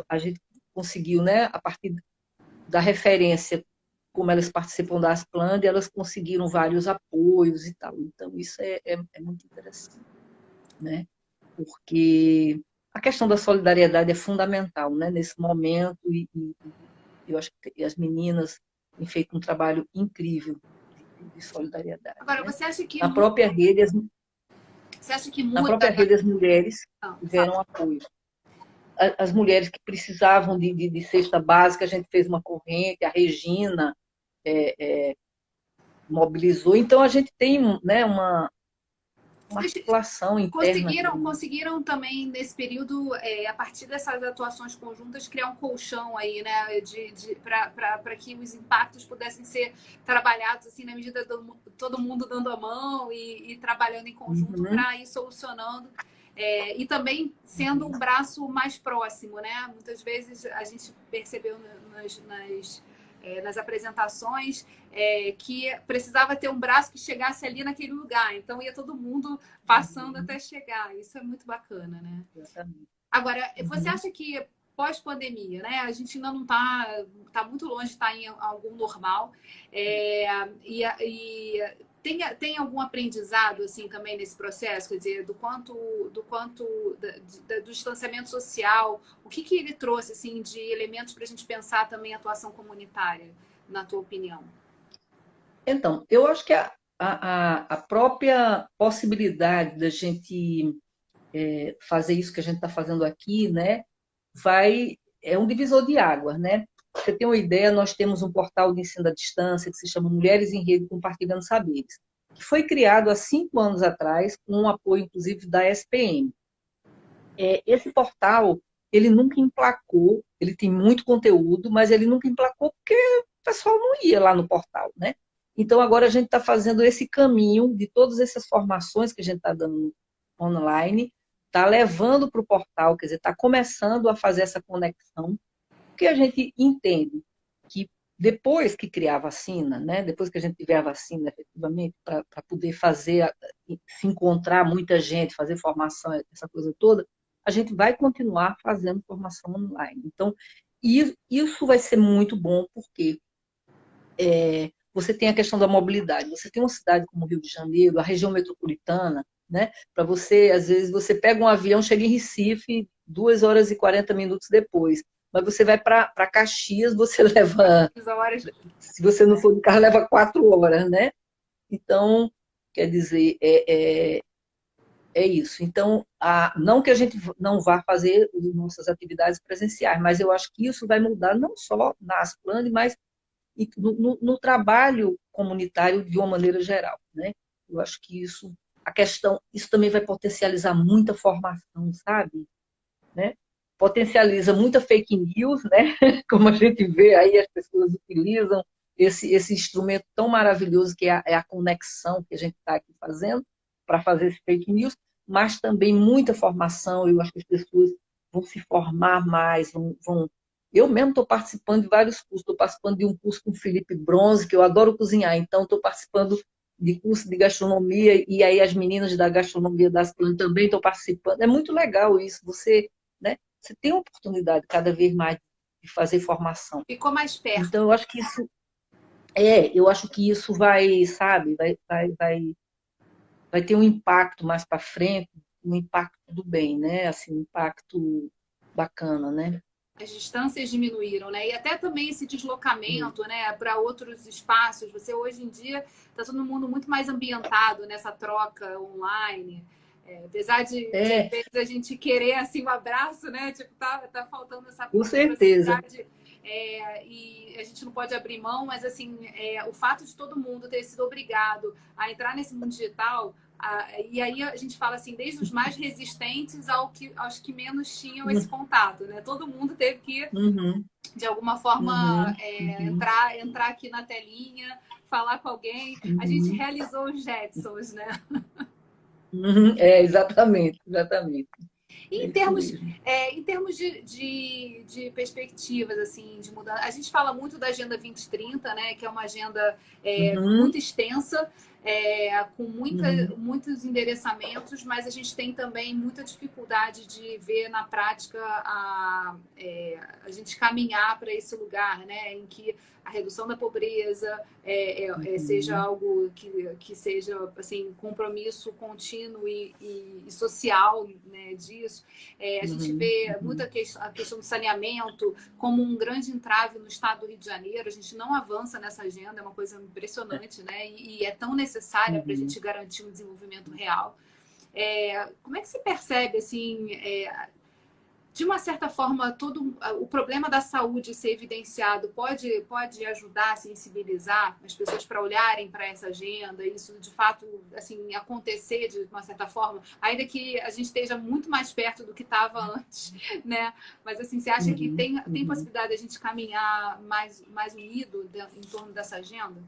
a gente conseguiu, né, a partir da referência, como elas participam da Aspland, elas conseguiram vários apoios e tal. Então, isso é muito interessante, né? Porque a questão da solidariedade é fundamental, né, nesse momento, e eu acho que as meninas têm feito um trabalho incrível de solidariedade. Agora, né? você acha que... Na própria rede, muda... as mulheres tiveram apoio. As mulheres que precisavam de cesta básica, a gente fez uma corrente, a Regina mobilizou. Então, a gente tem, né, uma articulação interna. Conseguiram também, nesse período, a partir dessas atuações conjuntas, criar um colchão aí, né, para que os impactos pudessem ser trabalhados assim, na medida de todo mundo dando a mão e trabalhando em conjunto para ir solucionando. E também sendo um braço mais próximo, né? Muitas vezes a gente percebeu nas apresentações, que precisava ter um braço que chegasse ali naquele lugar. Então, ia todo mundo passando até chegar. Isso é muito bacana, né? Exatamente. Agora, você acha que pós-pandemia, né? A gente ainda não está muito longe de estar em algum normal. Tem algum aprendizado assim também nesse processo, quer dizer, do distanciamento social, o que ele trouxe assim de elementos para a gente pensar também a atuação comunitária, na tua opinião? Então, eu acho que a própria possibilidade da gente fazer isso que a gente está fazendo aqui, né, é um divisor de águas, né? Pra você tem uma ideia, nós temos um portal de ensino à distância que se chama Mulheres em Rede Compartilhando Saberes, que foi criado há 5 anos atrás, com o apoio, inclusive, da SPM. Esse portal, ele nunca emplacou, ele tem muito conteúdo, mas ele nunca emplacou porque o pessoal não ia lá no portal, né? Então, agora a gente está fazendo esse caminho de todas essas formações que a gente está dando online, está levando para o portal, quer dizer, está começando a fazer essa conexão, porque a gente entende que depois que criar a vacina, né, depois que a gente tiver a vacina efetivamente, para poder se encontrar muita gente, fazer formação, essa coisa toda, a gente vai continuar fazendo formação online. Então, isso vai ser muito bom, porque você tem a questão da mobilidade. Você tem uma cidade como o Rio de Janeiro, a região metropolitana, né? Para você, às vezes, você pega um avião, chega em Recife 2 horas e 40 minutos depois. Mas você vai para Caxias, você leva. Se você não for de carro, leva 4 horas, né? Então, quer dizer, é isso. Então, não que a gente não vá fazer nossas atividades presenciais, mas eu acho que isso vai mudar não só na Asplan, mas no trabalho comunitário de uma maneira geral, né? Eu acho que isso também vai potencializar muita formação, sabe? Né? Potencializa muita fake news, né? Como a gente vê aí, as pessoas utilizam esse instrumento tão maravilhoso que é a conexão que a gente está aqui fazendo para fazer esse fake news, mas também muita formação. Eu acho que as pessoas vão se formar mais, vão. Eu mesmo estou participando de vários cursos, estou participando de um curso com o Felipe Bronze, que eu adoro cozinhar, então estou participando de curso de gastronomia, e aí as meninas da gastronomia das plantas também estão participando. É muito legal isso, né, você tem a oportunidade cada vez mais de fazer formação. Ficou mais perto. Então, eu acho que isso vai, sabe, vai ter um impacto mais para frente, um impacto do bem, né? Assim, um impacto bacana, né? As distâncias diminuíram, né? E até também esse deslocamento, né, para outros espaços. Você hoje em dia está todo mundo muito mais ambientado nessa troca online. Apesar de às vezes a gente querer assim um abraço, né? Tipo, tá faltando essa com certeza. E a gente não pode abrir mão, mas assim, o fato de todo mundo ter sido obrigado a entrar nesse mundo digital, e aí a gente fala assim, desde os mais resistentes aos que menos tinham esse contato, né? Todo mundo teve que, de alguma forma, entrar aqui na telinha, falar com alguém. A gente realizou os Jetsons, né? Exatamente, exatamente. Em termos de perspectivas, assim, de mudança, a gente fala muito da Agenda 2030, né, que é uma agenda muito extensa, com muitos endereçamentos, mas a gente tem também muita dificuldade de ver na prática a gente caminhar para esse lugar, né, em que a redução da pobreza seja algo que seja assim, compromisso contínuo e social, né, disso. A gente vê muita a questão do saneamento como um grande entrave no estado do Rio de Janeiro. A gente não avança nessa agenda, é uma coisa impressionante, né? E é tão necessária para a gente garantir um desenvolvimento real. Como é que se percebe, assim, de uma certa forma, todo o problema da saúde ser evidenciado pode ajudar a sensibilizar as pessoas para olharem para essa agenda, isso de fato assim, acontecer de uma certa forma, ainda que a gente esteja muito mais perto do que estava antes, né? Mas assim, você acha que tem possibilidade de a gente caminhar mais unido em torno dessa agenda?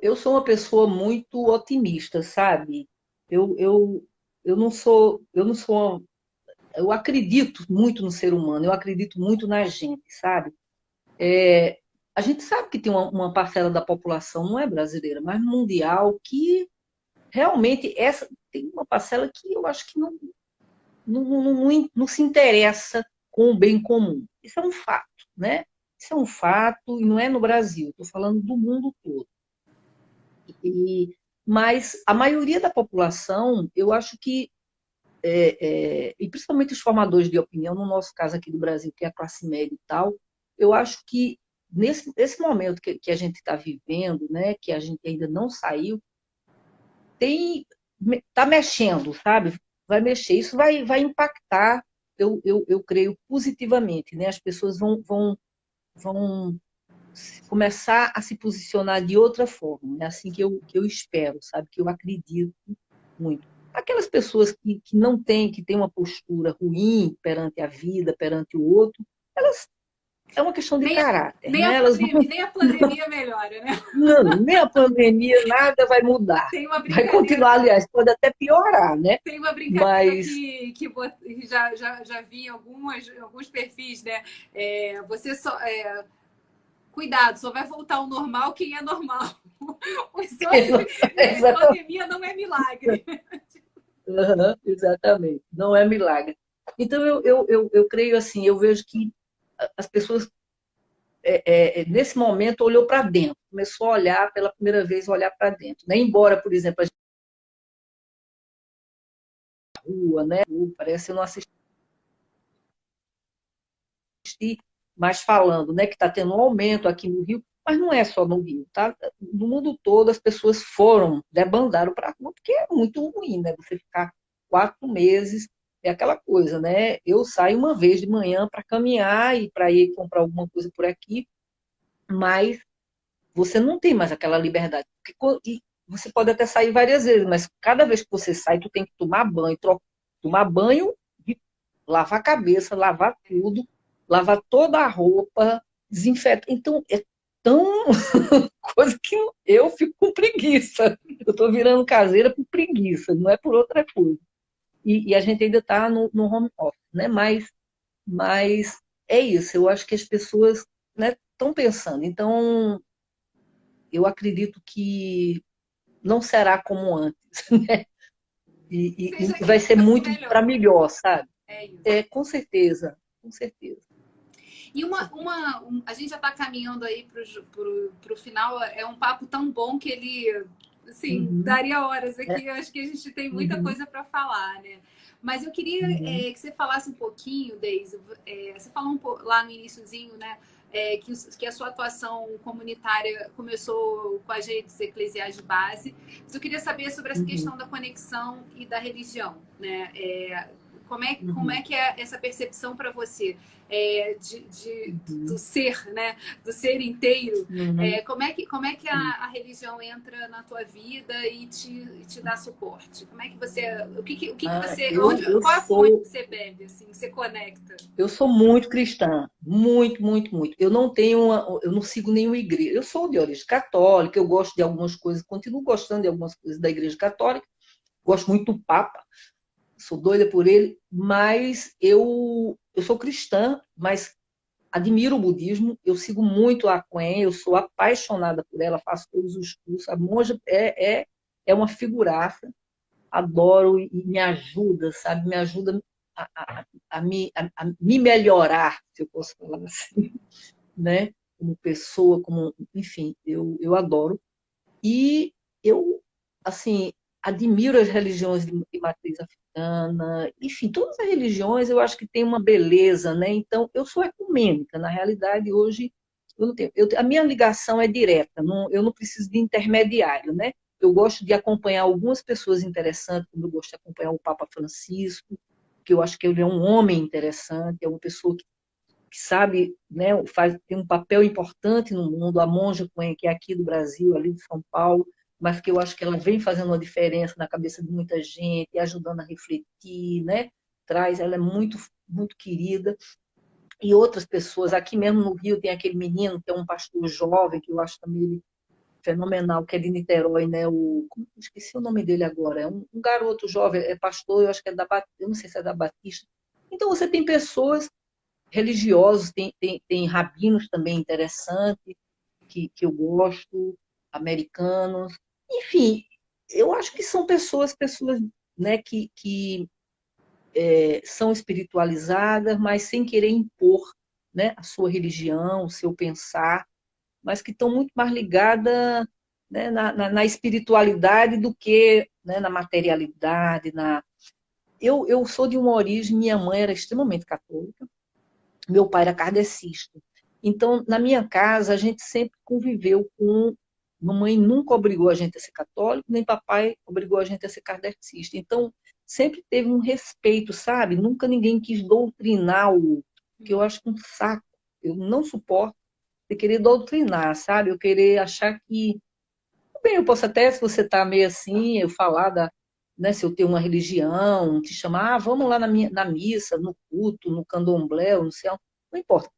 Eu sou uma pessoa muito otimista, sabe? Eu não sou eu acredito muito no ser humano, eu acredito muito na gente, sabe? a gente sabe que tem uma parcela da população, não é brasileira, mas mundial, que realmente essa tem uma parcela que eu acho que não se interessa com o bem comum. Isso é um fato, né? Isso é um fato, e não é no Brasil, estou falando do mundo todo. Mas a maioria da população, eu acho que, e principalmente os formadores de opinião, no nosso caso aqui do Brasil, que é a classe média e tal, eu acho que nesse momento que a gente está vivendo, né, que a gente ainda não saiu, está mexendo, sabe? Vai mexer. Isso vai impactar, eu creio, positivamente, né? As pessoas vão começar a se posicionar de outra forma. É assim que eu espero, sabe? Que eu acredito muito. Aquelas pessoas que não têm, que têm uma postura ruim perante a vida, perante o outro, elas é uma questão de caráter, né? Elas vão... nem a pandemia melhora, né? Não, nem a pandemia, nada vai mudar. Tem uma Vai brincadeira. continuar, aliás, pode até piorar, né? Tem uma brincadeira Mas... que já vi em alguns perfis, né? Você só. Cuidado, só vai voltar ao normal quem é normal. A pandemia não é milagre. Uhum, exatamente, não é milagre. Então, eu creio assim, eu vejo que as pessoas, nesse momento, olhou para dentro, começou a olhar pela primeira vez, olhar para dentro. Né? Embora, por exemplo, a gente na rua, né? Parece que eu não assisti, mas falando, né, que está tendo um aumento aqui no Rio, mas não é só no Rio, tá? No mundo todo as pessoas debandaram para a rua, porque é muito ruim, né? Você ficar 4 meses, é aquela coisa, né? Eu saio uma vez de manhã para caminhar e para ir comprar alguma coisa por aqui, mas você não tem mais aquela liberdade. E você pode até sair várias vezes, mas cada vez que você sai, tu tem que tomar banho, tomar banho, lavar a cabeça, lavar tudo, lavar toda a roupa, desinfetar. Então, é tão coisa que eu fico com preguiça. Eu estou virando caseira por preguiça, não é por outra coisa. E a gente ainda está no home office, né? Mas é isso, eu acho que as pessoas, né, estão pensando. Então, eu acredito que não será como antes, né? E vai ser muito para melhor, sabe? É isso. Com certeza, com certeza. E a gente já está caminhando aí para o final. É um papo tão bom que ele, assim, daria horas aqui. Eu acho que a gente tem muita coisa para falar, né? Mas eu queria que você falasse um pouquinho, Deise. Você falou lá no iniciozinho, né? Que a sua atuação comunitária começou com as redes eclesiais de base. Mas eu queria saber sobre essa questão da conexão e da religião, né? Como é que é essa percepção para você do ser, né? Do ser inteiro? Como é que a religião entra na tua vida e te dá suporte? Como é que você... Qual a fonte que você bebe, assim, que você conecta? Eu sou muito cristã, muito, muito, muito. Eu não sigo nenhuma igreja. Eu sou de origem católica, eu gosto de algumas coisas, continuo gostando de algumas coisas da Igreja Católica, gosto muito do Papa, sou doida por ele, mas eu sou cristã, mas admiro o budismo, eu sigo muito a Quen, eu sou apaixonada por ela, faço todos os cursos, a monja é uma figuraça, adoro e me ajuda, sabe? Me ajuda a me melhorar, se eu posso falar assim, né? Como pessoa, enfim, eu adoro. E eu, assim, admiro as religiões de matriz africana, enfim, todas as religiões eu acho que tem uma beleza, né? Então, eu sou ecumênica, na realidade, hoje, eu não tenho, a minha ligação é direta, eu não preciso de intermediário, né? Eu gosto de acompanhar algumas pessoas interessantes, como eu gosto de acompanhar o Papa Francisco, que eu acho que ele é um homem interessante, é uma pessoa que sabe, né, tem um papel importante no mundo, a monja Quen, que é aqui do Brasil, ali de São Paulo, mas que eu acho que ela vem fazendo uma diferença na cabeça de muita gente, ajudando a refletir, né? Ela é muito, muito querida. E outras pessoas, aqui mesmo no Rio tem aquele menino que é um pastor jovem, que eu acho também ele fenomenal, que é de Niterói, né? Esqueci o nome dele agora, é um garoto jovem, é pastor, eu acho que é eu não sei se é da Batista. Então você tem pessoas religiosos, tem rabinos também interessantes, que eu gosto, americanos. Enfim, eu acho que são pessoas, né, que são espiritualizadas, mas sem querer impor, né, a sua religião, o seu pensar, mas que estão muito mais ligadas, né, na espiritualidade do que, né, na materialidade. Eu sou de uma origem, minha mãe era extremamente católica, meu pai era kardecista. Então, na minha casa, a gente sempre conviveu com. Mamãe nunca obrigou a gente a ser católico, nem papai obrigou a gente a ser kardecista. Então, sempre teve um respeito, sabe? Nunca ninguém quis doutrinar o outro, que eu acho um saco. Eu não suporto de querer doutrinar, sabe? Eu querer achar que. Bem, eu posso até, se você está meio assim, eu falar né, se eu tenho uma religião, te chamar, vamos lá na missa, no culto, no candomblé, não sei, não importa.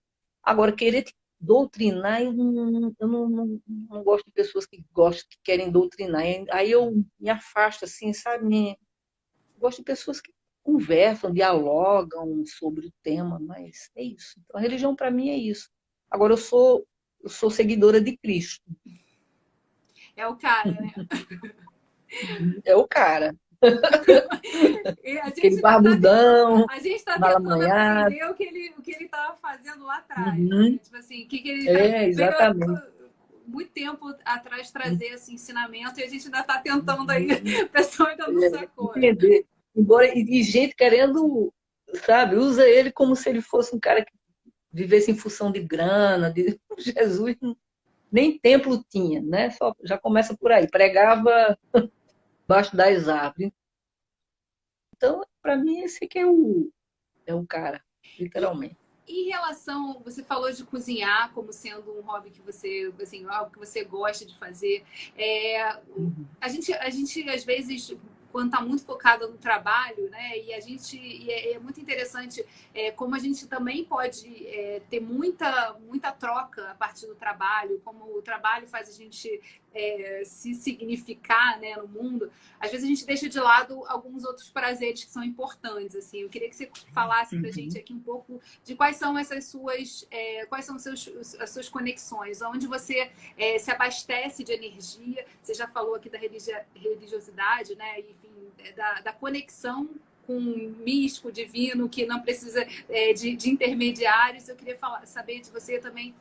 Agora, querer te doutrinar, eu não gosto de pessoas que gostam, que querem doutrinar. Aí eu me afasto, assim, sabe? Eu gosto de pessoas que conversam, dialogam sobre o tema, mas é isso. Então, a religião, para mim, é isso. Agora, eu sou seguidora de Cristo. É o cara, né? É o cara. E a Aquele gente ainda tá tentando, barbudão, a gente tá tentando malamanhado. aprender o que ele tava fazendo lá atrás, né? Uhum. Tipo assim, o que, que ele veio Exatamente. muito tempo atrás Uhum. trazer esse ensinamento e a gente ainda tá tentando aí, o pessoal ainda não sacou, né? Entender. Embora, e gente querendo, sabe, usa ele como se ele fosse um cara que vivesse em função de grana, de Jesus nem templo tinha, né? Só, já começa por aí, pregava debaixo das árvores. Então, para mim, esse aqui é o cara, E, literalmente. em relação, você falou de cozinhar como sendo um hobby que você, assim, algo que você gosta de fazer. É, Uhum. a gente às vezes quando está muito focada no trabalho, né? E é muito interessante como a gente também pode ter muita troca a partir do trabalho, como o trabalho faz a gente se significar, né, no mundo. Às vezes a gente deixa de lado alguns outros prazeres que são importantes. Assim, eu queria que você falasse para a gente Uhum. aqui um pouco de quais são essas suas, quais são as suas conexões, onde você se abastece de energia. Você já falou aqui da religiosidade, né? Enfim, da conexão com um místico divino que não precisa de intermediários. Eu queria saber de você também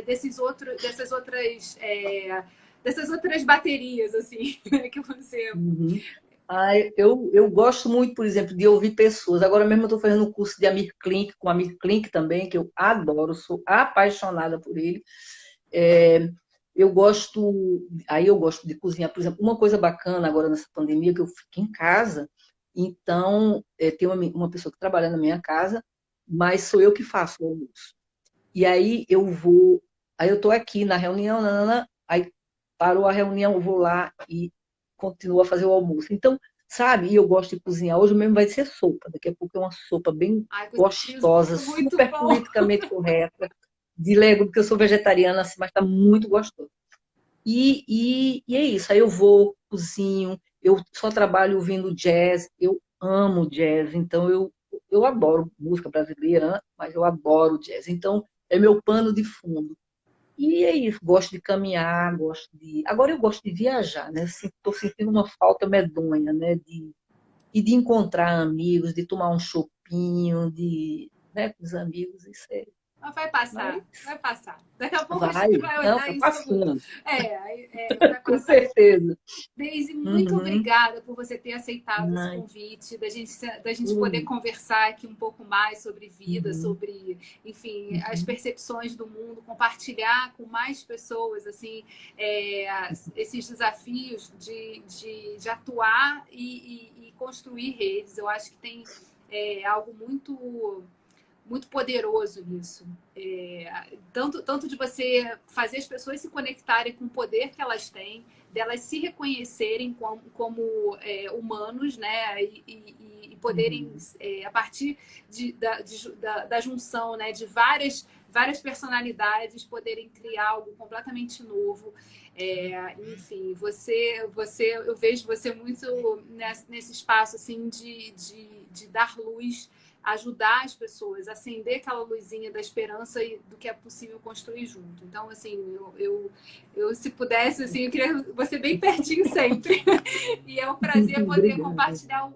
dessas outras baterias assim que você. Uhum. Eu gosto muito, por exemplo, de ouvir pessoas. Agora mesmo eu estou fazendo um curso de Amir Klink, com Amir Klink também, que eu adoro, sou apaixonada por ele. É, eu gosto de cozinhar, por exemplo, uma coisa bacana agora nessa pandemia, que eu fiquei em casa, então tem uma pessoa que trabalha na minha casa, mas sou eu que faço o almoço. E aí eu estou aqui na reunião, nanana, aí parou a reunião, eu vou lá e continuo a fazer o almoço. Então, sabe, e eu gosto de cozinhar. Hoje mesmo vai ser sopa, daqui a pouco é uma sopa bem Ai, gostosa, muito super bom. politicamente correta, de legume, porque eu sou vegetariana, assim, mas está muito gostoso. E é isso, aí eu vou, cozinho, eu só trabalho ouvindo jazz, eu amo jazz, então eu adoro música brasileira, né? Mas eu adoro jazz, então é meu pano de fundo. E é isso, gosto de caminhar, gosto de. Agora eu gosto de viajar, né? Estou sentindo uma falta medonha, né? E de encontrar amigos, de tomar um chopinho, né, com os amigos, isso é. Mas vai Mas passar, vai passar. Daqui a pouco a vai, gente vai não, olhar tá isso como. passando, Vai com passar. certeza. Daisy, muito Uhum. obrigada por você ter aceitado esse Ai, convite, da gente poder uhum. conversar aqui um pouco mais sobre vida, Uhum. sobre, enfim, as Uhum. percepções do mundo, compartilhar com mais pessoas, assim, esses desafios de atuar e construir redes. Eu acho que tem algo muito poderoso nisso. Tanto de você fazer as pessoas se conectarem com o poder que elas têm, delas se reconhecerem como humanos, né? E poderem, Uhum. a partir da junção, né? De várias personalidades, poderem criar algo completamente novo. Enfim, eu vejo você muito nesse espaço assim de dar luz ajudar as pessoas, acender aquela luzinha da esperança e do que é possível construir junto. Então, assim, se pudesse, assim, eu queria você bem pertinho sempre. E é um prazer poder compartilhar um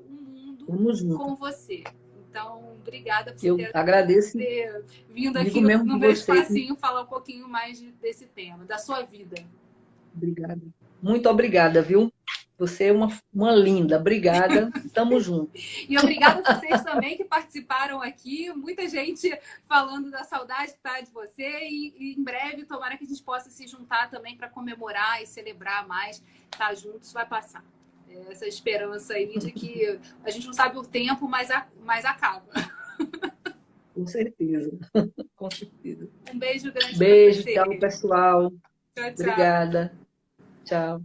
mundo com você. Então, obrigada por ter vindo aqui no meu espacinho falar um pouquinho mais desse tema, da sua vida. Obrigada. Muito obrigada, viu? Você é uma linda. Obrigada. Tamo junto. E obrigada a vocês também que participaram aqui. Muita gente falando da saudade que tá de você. E em breve, tomara que a gente possa se juntar também para comemorar e celebrar mais. Tá juntos, vai passar. Essa esperança aí de que a gente não sabe o tempo, mas acaba. Com certeza. Com certeza. Um beijo grande. Beijo, tchau, pessoal. Tchau, tchau. Obrigada. Tchau.